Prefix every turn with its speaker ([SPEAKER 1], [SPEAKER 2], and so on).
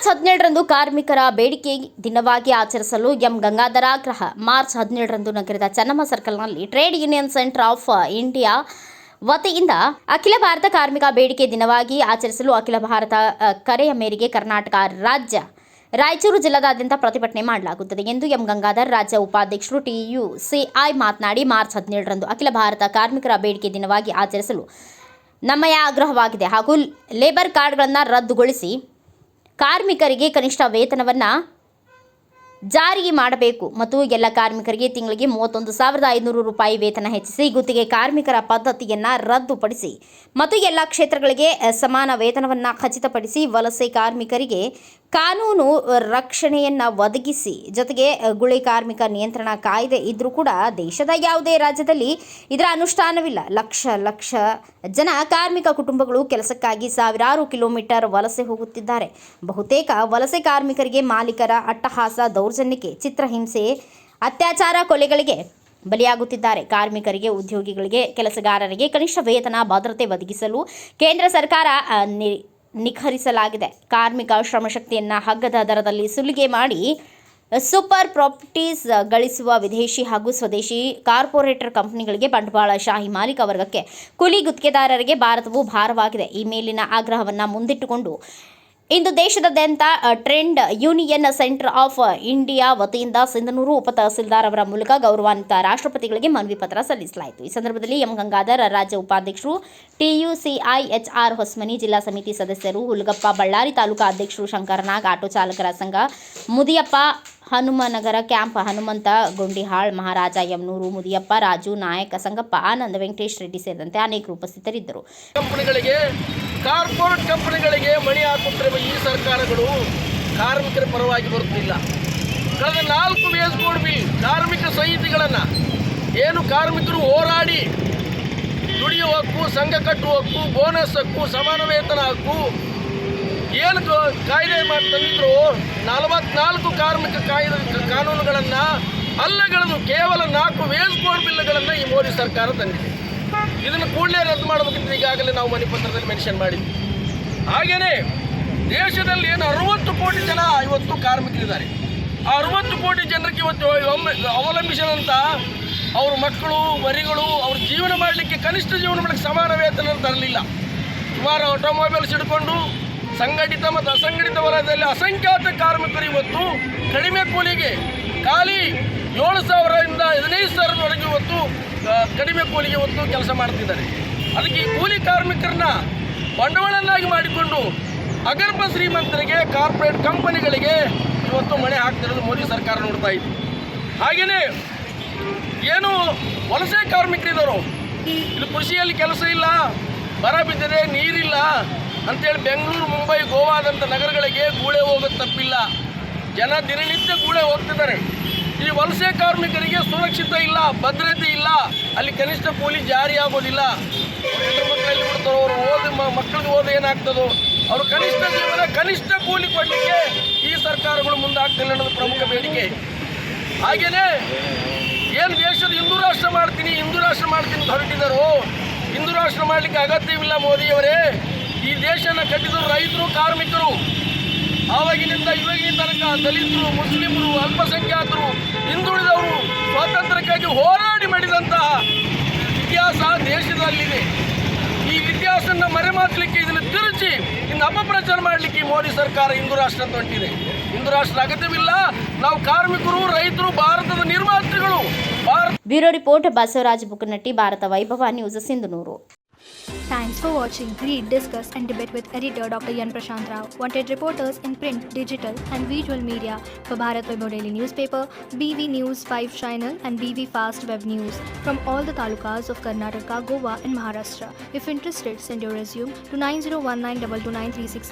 [SPEAKER 1] March 17ರಂದು ಕಾರ್ಮಿಕರ ಬೇಡಿಕೆ ದಿನವಾಗಿ ಆಚರಿಸಲು ಎಂ ಗಂಗಾಧರ ಆಗ್ರಹ. ಮಾರ್ಚ್ 17ರಂದು ನಗರದ ಚೆನ್ನಮ್ಮ ಸರ್ಕಲ್ನಲ್ಲಿ trade union centre of India ವತಿಯಿಂದ ಅಖಿಲ ಭಾರತ ಕಾರ್ಮಿಕ ಬೇಡಿಕೆ ದಿನವಾಗಿ ಆಚರಿಸಲು ಅಖಿಲ ಭಾರತ ಕರೆಯ ಮೇರೆಗೆ ಕರ್ನಾಟಕ ರಾಜ್ಯ ರಾಯಚೂರು ಜಿಲ್ಲಾದಾದ್ಯಂತ ಪ್ರತಿಭಟನೆ ಮಾಡಲಾಗುತ್ತದೆ ಎಂದು ಎಂ ಗಂಗಾಧರ್ ರಾಜ್ಯ ಉಪಾಧ್ಯಕ್ಷರು TUCI ಮಾತನಾಡಿ, ಮಾರ್ಚ್ 17ರಂದು ಅಖಿಲ ಭಾರತ ಕಾರ್ಮಿಕರ ಬೇಡಿಕೆ ದಿನವಾಗಿ ಆಚರಿಸಲು ನಮ್ಮಯ ಆಗ್ರಹವಾಗಿದೆ ಹಾಗೂ ಲೇಬರ್ ಕಾರ್ಡ್ಗಳನ್ನು ರದ್ದುಗೊಳಿಸಿ ಕಾರ್ಮಿಕರಿಗೆ ಕನಿಷ್ಠ ವೇತನವನ್ನು ಜಾರಿಗೆ ಮಾಡಬೇಕು ಮತ್ತು ಎಲ್ಲ ಕಾರ್ಮಿಕರಿಗೆ ತಿಂಗಳಿಗೆ 31,500 ರೂಪಾಯಿ ವೇತನ ಹೆಚ್ಚಿಸಿ ಗುತ್ತಿಗೆ ಕಾರ್ಮಿಕರ ಪದ್ಧತಿಯನ್ನು ರದ್ದುಪಡಿಸಿ ಮತ್ತು ಎಲ್ಲ ಕ್ಷೇತ್ರಗಳಿಗೆ ಸಮಾನ ವೇತನವನ್ನು ಖಚಿತಪಡಿಸಿ ವಲಸೆ ಕಾರ್ಮಿಕರಿಗೆ ಕಾನೂನು ರಕ್ಷಣೆಯನ್ನು ಒದಗಿಸಿ ಜೊತೆಗೆ ಗುಳೆ ಕಾರ್ಮಿಕ ನಿಯಂತ್ರಣ ಕಾಯ್ದೆ ಇದ್ರೂ ಕೂಡ ದೇಶದ ಯಾವುದೇ ರಾಜ್ಯದಲ್ಲಿ ಇದರ ಅನುಷ್ಠಾನವಿಲ್ಲ. ಲಕ್ಷ ಜನ ಕಾರ್ಮಿಕ ಕುಟುಂಬಗಳು ಕೆಲಸಕ್ಕಾಗಿ ಸಾವಿರಾರು ಕಿಲೋಮೀಟರ್ ವಲಸೆ ಹೋಗುತ್ತಿದ್ದಾರೆ. ಬಹುತೇಕ ವಲಸೆ ಕಾರ್ಮಿಕರಿಗೆ ಮಾಲೀಕರ ಅಟ್ಟಹಾಸ, ದೌರ್ಜನ್ಯಕ್ಕೆ, ಚಿತ್ರಹಿಂಸೆ, ಅತ್ಯಾಚಾರ, ಕೊಲೆಗಳಿಗೆ ಬಲಿಯಾಗುತ್ತಿದ್ದಾರೆ. ಕಾರ್ಮಿಕರಿಗೆ, ಉದ್ಯೋಗಿಗಳಿಗೆ, ಕೆಲಸಗಾರರಿಗೆ ಕನಿಷ್ಠ ವೇತನ ಭದ್ರತೆ ಒದಗಿಸಲು ಕೇಂದ್ರ ಸರ್ಕಾರ ನಿಖರಿಸಲಾಗಿದೆ. ಕಾರ್ಮಿಕ ಶ್ರಮಶಕ್ತಿಯನ್ನು ಹಗ್ಗದ ದರದಲ್ಲಿ ಸುಲಿಗೆ ಮಾಡಿ ಸೂಪರ್ ಪ್ರಾಪರ್ಟೀಸ್ ಗಳಿಸುವ ವಿದೇಶಿ ಹಾಗೂ ಸ್ವದೇಶಿ ಕಾರ್ಪೊರೇಟರ್ ಕಂಪನಿಗಳಿಗೆ, ಬಂಡವಾಳಶಾಹಿ ಮಾಲೀಕ ವರ್ಗಕ್ಕೆ, ಕೂಲಿ ಗುತ್ತಿಗೆದಾರರಿಗೆ ಭಾರತವು ಭಾರವಾಗಿದೆ. ಈ ಮೇಲಿನ ಆಗ್ರಹವನ್ನು ಮುಂದಿಟ್ಟುಕೊಂಡು ಇಂದು ದೇಶದಾದ್ಯಂತ trade union centre of India ವತಿಯಿಂದ ಸಿಂಧನೂರು ಉಪ ತಹಸೀಲ್ದಾರ್ ಅವರ ಮೂಲಕ ಗೌರವಾನ್ವಿತ ರಾಷ್ಟ್ರಪತಿಗಳಿಗೆ ಮನವಿ ಪತ್ರ ಸಲ್ಲಿಸಲಾಯಿತು. ಈ ಸಂದರ್ಭದಲ್ಲಿ ಎಂ ಗಂಗಾಧರ್ ರಾಜ್ಯ ಉಪಾಧ್ಯಕ್ಷರು, TUCI HR ಹೊಸಮನಿ ಜಿಲ್ಲಾ ಸಮಿತಿ ಸದಸ್ಯರು, ಹುಲಗಪ್ಪ ಬಳ್ಳಾರಿ ತಾಲೂಕಾ ಅಧ್ಯಕ್ಷರು, ಶಂಕರನಾಗ್ ಆಟೋ ಚಾಲಕರ ಸಂಘ, ಮುದಿಯಪ್ಪ ಹನುಮನಗರ ಕ್ಯಾಂಪ್, ಹನುಮಂತ ಗೊಂಡಿಹಾಳ್, ಮಹಾರಾಜ ಯಮನೂರು, ಮುದಿಯಪ್ಪ, ರಾಜು ನಾಯಕ, ಸಂಗಪ್ಪ, ಆನಂದ್, ವೆಂಕಟೇಶ್ ರೆಡ್ಡಿ ಸೇರಿದಂತೆ ಅನೇಕರು ಉಪಸ್ಥಿತರಿದ್ದರು.
[SPEAKER 2] ಕಾರ್ಪೊರೇಟ್ ಕಂಪನಿಗಳಿಗೆ ಮಣಿ ಹಾಕುತ್ತಿರುವ ಈ ಸರ್ಕಾರಗಳು ಕಾರ್ಮಿಕರ ಪರವಾಗಿ ಬರುತ್ತಿಲ್ಲ. ಕಳೆದ 4 ವೇಸ್ ಕೋಡ್ ಬಿಲ್ ಕಾರ್ಮಿಕ ಸಂಹಿತೆಗಳನ್ನು ಏನು ಕಾರ್ಮಿಕರು ಹೋರಾಡಿ ದುಡಿಯುವ ಹಕ್ಕು, ಸಂಘ ಕಟ್ಟುವ ಹಕ್ಕು, ಬೋನಸ್ ಹಕ್ಕು, ಸಮಾನ ವೇತನ ಹಕ್ಕು ಏನು ಕಾಯ್ದೆ ತಂದಿದ್ರು 44 ಕಾರ್ಮಿಕ ಕಾನೂನುಗಳನ್ನು ಅಲ್ಲಗಳನ್ನು ಕೇವಲ 4 ವೇಸ್ ಕೋಡ್ ಬಿಲ್ಗಳನ್ನು ಈ ಮೋದಿ ಸರ್ಕಾರ ತಂದಿದೆ. ಇದನ್ನು ಕೂಡಲೇ ರದ್ದು ಮಾಡಬೇಕಂತ ಈಗಾಗಲೇ ನಾವು ಮನವಿ ಪತ್ರದಲ್ಲಿ ಮೆನ್ಷನ್ ಮಾಡಿದ್ವಿ. ಹಾಗೆಯೇ ದೇಶದಲ್ಲಿ ಏನು 60 ಕೋಟಿ ಜನ ಇವತ್ತು ಕಾರ್ಮಿಕರಿದ್ದಾರೆ. ಆ 60 ಕೋಟಿ ಜನರಿಗೆ ಇವತ್ತು ಅವಲಂಬಿಸಿದಂಥ ಅವ್ರ ಮಕ್ಕಳು, ಮರಿಗಳು, ಅವ್ರ ಜೀವನ ಮಾಡಲಿಕ್ಕೆ ಕನಿಷ್ಠ ಜೀವನ ಮಾಡಲಿಕ್ಕೆ ಸಮಾನ ವೇತನ ತರಲಿಲ್ಲ. ಸುಮಾರು ಆಟೋಮೊಬೈಲ್ಸ್ ಹಿಡ್ಕೊಂಡು ಸಂಘಟಿತ ಮತ್ತು ಅಸಂಘಟಿತ ವಲಯದಲ್ಲಿ ಅಸಂಖ್ಯಾತ ಕಾರ್ಮಿಕರು ಇವತ್ತು ಕಡಿಮೆ ಕೂಲಿಗೆ ಖಾಲಿ 7,000ರಿಂದ 15,000ರವರೆಗೆ ಇವತ್ತು ಕಡಿಮೆ ಕೂಲಿಗೆ ಇವತ್ತು ಕೆಲಸ ಮಾಡ್ತಿದ್ದಾರೆ. ಅದಕ್ಕೆ ಈ ಕೂಲಿ ಕಾರ್ಮಿಕರನ್ನ ಬಂಡವಾಳನ್ನಾಗಿ ಮಾಡಿಕೊಂಡು ಅಗರ್ಭ ಶ್ರೀಮಂತರಿಗೆ, ಕಾರ್ಪೊರೇಟ್ ಕಂಪನಿಗಳಿಗೆ ಇವತ್ತು ಮಣೆ ಹಾಕ್ತಿರೋದು ಮೋದಿ ಸರ್ಕಾರ ನೋಡ್ತಾ ಇತ್ತು. ಹಾಗೆಯೇ ಏನು ವಲಸೆ ಕಾರ್ಮಿಕರಿದ್ದರು, ಇಲ್ಲಿ ಕೃಷಿಯಲ್ಲಿ ಕೆಲಸ ಇಲ್ಲ, ಬರ ಬಿದ್ದಿದೆ, ನೀರಿಲ್ಲ ಅಂತೇಳಿ ಬೆಂಗಳೂರು, ಮುಂಬೈ, ಗೋವಾದಂಥ ನಗರಗಳಿಗೆ ಗೂಳೆ ಹೋಗೋದು ತಪ್ಪಿಲ್ಲ. ಜನ ದಿನನಿತ್ಯ ಗೂಳೆ ಹೋಗ್ತಿದ್ದಾರೆ. ಈ ವಲಸೆ ಕಾರ್ಮಿಕರಿಗೆ ಸುರಕ್ಷಿತ ಇಲ್ಲ, ಭದ್ರತೆ ಇಲ್ಲ, ಅಲ್ಲಿ ಕನಿಷ್ಠ ಕೂಲಿ ಜಾರಿ ಆಗೋದಿಲ್ಲ. ಮಕ್ಕಳಲ್ಲಿ ಬಿಡ್ತಾರೋ, ಅವರು ಮಕ್ಕಳಿಗೆ ಓದಿ ಏನಾಗ್ತದೋ, ಅವರು ಕನಿಷ್ಠ ಜೀವನ, ಕನಿಷ್ಠ ಕೂಲಿ ಕೊಡಲಿಕ್ಕೆ ಈ ಸರ್ಕಾರಗಳು ಮುಂದಾಗ್ತಿಲ್ಲ ಅನ್ನೋದು ಪ್ರಮುಖ ಬೇಡಿಕೆ. ಹಾಗೆಯೇ ಏನು ದೇಶದ ಹಿಂದೂ ರಾಷ್ಟ್ರ ಮಾಡ್ತೀನಿ ಅಂತ ಹೊರಟಿದ್ದಾರೋ, ಹಿಂದೂ ರಾಷ್ಟ್ರ ಮಾಡಲಿಕ್ಕೆ ಅಗತ್ಯವಿಲ್ಲ ಮೋದಿಯವರೇ. ಈ ದೇಶನ ಕಟ್ಟಿದ್ರು ರೈತರು, ಕಾರ್ಮಿಕರು. ಆವಾಗಿನಿಂದ ಇವಾಗಿನ ತನಕ ದಲಿತರು, ಮುಸ್ಲಿಮರು, ಅಲ್ಪಸಂಖ್ಯಾತರು, ಹಿಂದುಳಿದವರು ಸ್ವಾತಂತ್ರ್ಯಕ್ಕಾಗಿ ಹೋರಾಡಿ ಮಾಡಿದಂತಹ ಇತಿಹಾಸ ದೇಶದಲ್ಲಿದೆ. ಈ ಇತಿಹಾಸನ ಮರೆಮಾಚಲಿಕ್ಕೆ, ಇದನ್ನು ತಿರುಚಿ ಇನ್ನು ಅಪಪ್ರಚಾರ ಮಾಡಲಿಕ್ಕೆ ಮೋದಿ ಸರ್ಕಾರ ಹಿಂದೂ ರಾಷ್ಟ್ರ ಅಂತ ಹೊಂಟಿದೆ. ಹಿಂದೂ ರಾಷ್ಟ್ರ ಅಗತ್ಯವಿಲ್ಲ. ನಾವು ಕಾರ್ಮಿಕರು, ರೈತರು, ಭಾರತದ ನಿರ್ಮಾತೃಗಳು.
[SPEAKER 1] ಬ್ಯೂರೋ ರಿಪೋರ್ಟ್, ಬಸವರಾಜ ಬುಕ್ಕನಟ್ಟಿ, ಭಾರತ ವೈಭವ news, Sindhanur.
[SPEAKER 3] Thanks for watching. Read, discuss and debate with editor Dr. Yan Prashant Rao. Wanted reporters in print, digital and visual media for Bharat Vaibhav Daily Newspaper, BV News 5 Channel and BV Fast Web News from all the talukas of Karnataka, Goa and Maharashtra. If interested, send your resume to 9019229369.